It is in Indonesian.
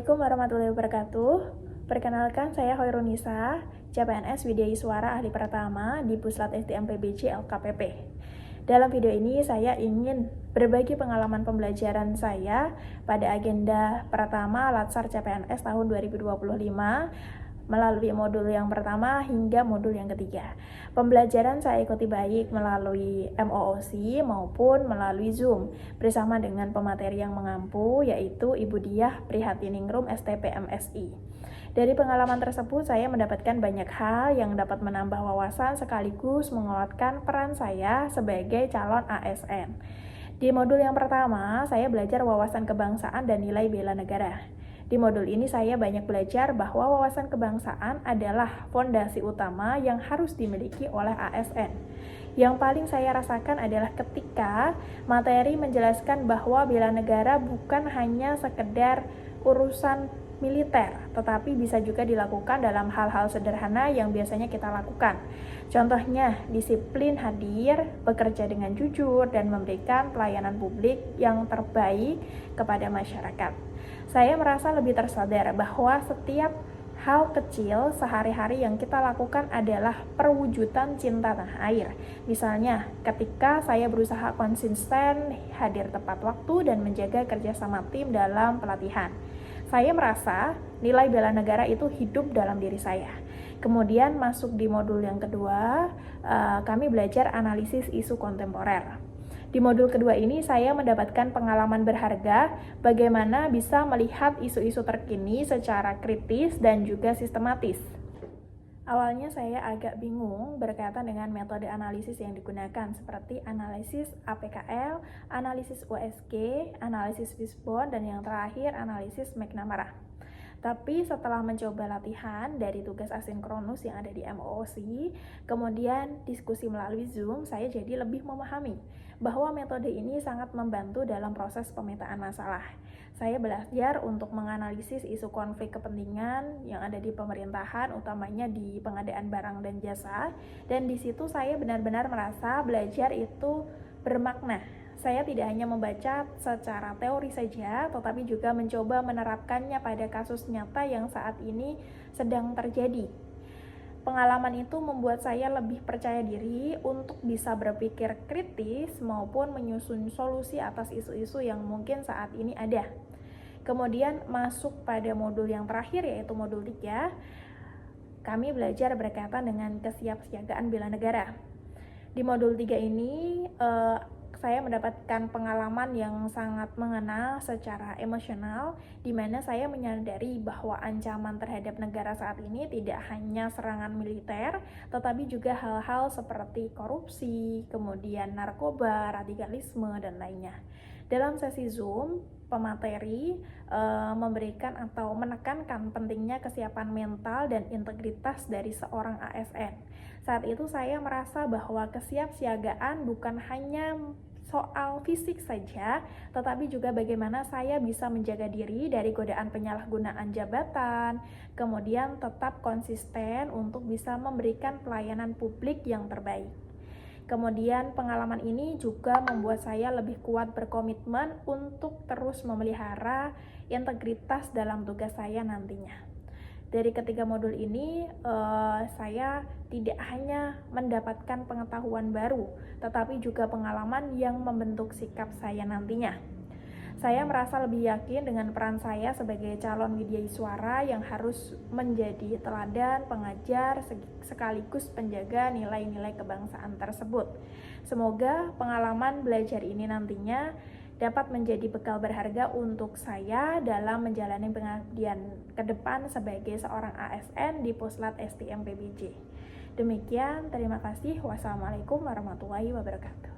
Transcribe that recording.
Assalamualaikum warahmatullahi wabarakatuh. Perkenalkan, saya Hoirunisa, CPNS Widyaswara Ahli Pratama di Puslat SDM PBJ LKPP. Dalam video ini saya ingin berbagi pengalaman pembelajaran saya pada agenda Pratama Latsar CPNS tahun 2025 melalui modul yang pertama hingga modul yang ketiga. Pembelajaran saya ikuti baik melalui MOOC maupun melalui Zoom bersama dengan pemateri yang mengampu, yaitu Ibu Diah Prihatiningrum STP MSI. Dari pengalaman tersebut saya mendapatkan banyak hal yang dapat menambah wawasan sekaligus menguatkan peran saya sebagai calon ASN. Di modul yang pertama, saya belajar wawasan kebangsaan dan nilai bela negara. Di modul ini saya banyak belajar bahwa wawasan kebangsaan adalah fondasi utama yang harus dimiliki oleh ASN. Yang paling saya rasakan adalah ketika materi menjelaskan bahwa bela negara bukan hanya sekedar urusan militer, tetapi bisa juga dilakukan dalam hal-hal sederhana yang biasanya kita lakukan. Contohnya, disiplin hadir, bekerja dengan jujur, dan memberikan pelayanan publik yang terbaik kepada masyarakat. Saya merasa lebih tersadar bahwa setiap hal kecil sehari-hari yang kita lakukan adalah perwujudan cinta tanah air. Misalnya, ketika saya berusaha konsisten, hadir tepat waktu, dan menjaga kerjasama tim dalam pelatihan. Saya merasa nilai bela negara itu hidup dalam diri saya. Kemudian masuk di modul yang kedua, kami belajar analisis isu kontemporer. Di modul kedua ini saya mendapatkan pengalaman berharga bagaimana bisa melihat isu-isu terkini secara kritis dan juga sistematis. Awalnya saya agak bingung berkaitan dengan metode analisis yang digunakan seperti analisis APKL, analisis USG, analisis Fishbone, dan yang terakhir analisis McNamara. Tapi setelah mencoba latihan dari tugas asinkronus yang ada di MOOC, kemudian diskusi melalui Zoom, saya jadi lebih memahami bahwa metode ini sangat membantu dalam proses pemetaan masalah. Saya belajar untuk menganalisis isu konflik kepentingan yang ada di pemerintahan, utamanya di pengadaan barang dan jasa, dan di situ saya benar-benar merasa belajar itu bermakna. Saya tidak hanya membaca secara teori saja, tetapi juga mencoba menerapkannya pada kasus nyata yang saat ini sedang terjadi. Pengalaman itu membuat saya lebih percaya diri untuk bisa berpikir kritis maupun menyusun solusi atas isu-isu yang mungkin saat ini ada. Kemudian masuk pada modul yang terakhir, yaitu modul 3, kami belajar berkaitan dengan kesiapsiagaan bela negara. Di modul 3 ini, saya mendapatkan pengalaman yang sangat mengena secara emosional, di mana saya menyadari bahwa ancaman terhadap negara saat ini tidak hanya serangan militer, tetapi juga hal-hal seperti korupsi, kemudian narkoba, radikalisme, dan lainnya. Dalam sesi Zoom, pemateri memberikan atau menekankan pentingnya kesiapan mental dan integritas dari seorang ASN. Saat itu saya merasa bahwa kesiapsiagaan bukan hanya soal fisik saja, tetapi juga bagaimana saya bisa menjaga diri dari godaan penyalahgunaan jabatan, kemudian tetap konsisten untuk bisa memberikan pelayanan publik yang terbaik. Kemudian pengalaman ini juga membuat saya lebih kuat berkomitmen untuk terus memelihara integritas dalam tugas saya nantinya. Dari ketiga modul ini, saya tidak hanya mendapatkan pengetahuan baru, tetapi juga pengalaman yang membentuk sikap saya nantinya. Saya merasa lebih yakin dengan peran saya sebagai calon widyaswara yang harus menjadi teladan, pengajar, sekaligus penjaga nilai-nilai kebangsaan tersebut. Semoga pengalaman belajar ini nantinya dapat menjadi bekal berharga untuk saya dalam menjalani pengabdian ke depan sebagai seorang ASN di Puslat SDM PBJ. Demikian, terima kasih. Wassalamualaikum warahmatullahi wabarakatuh.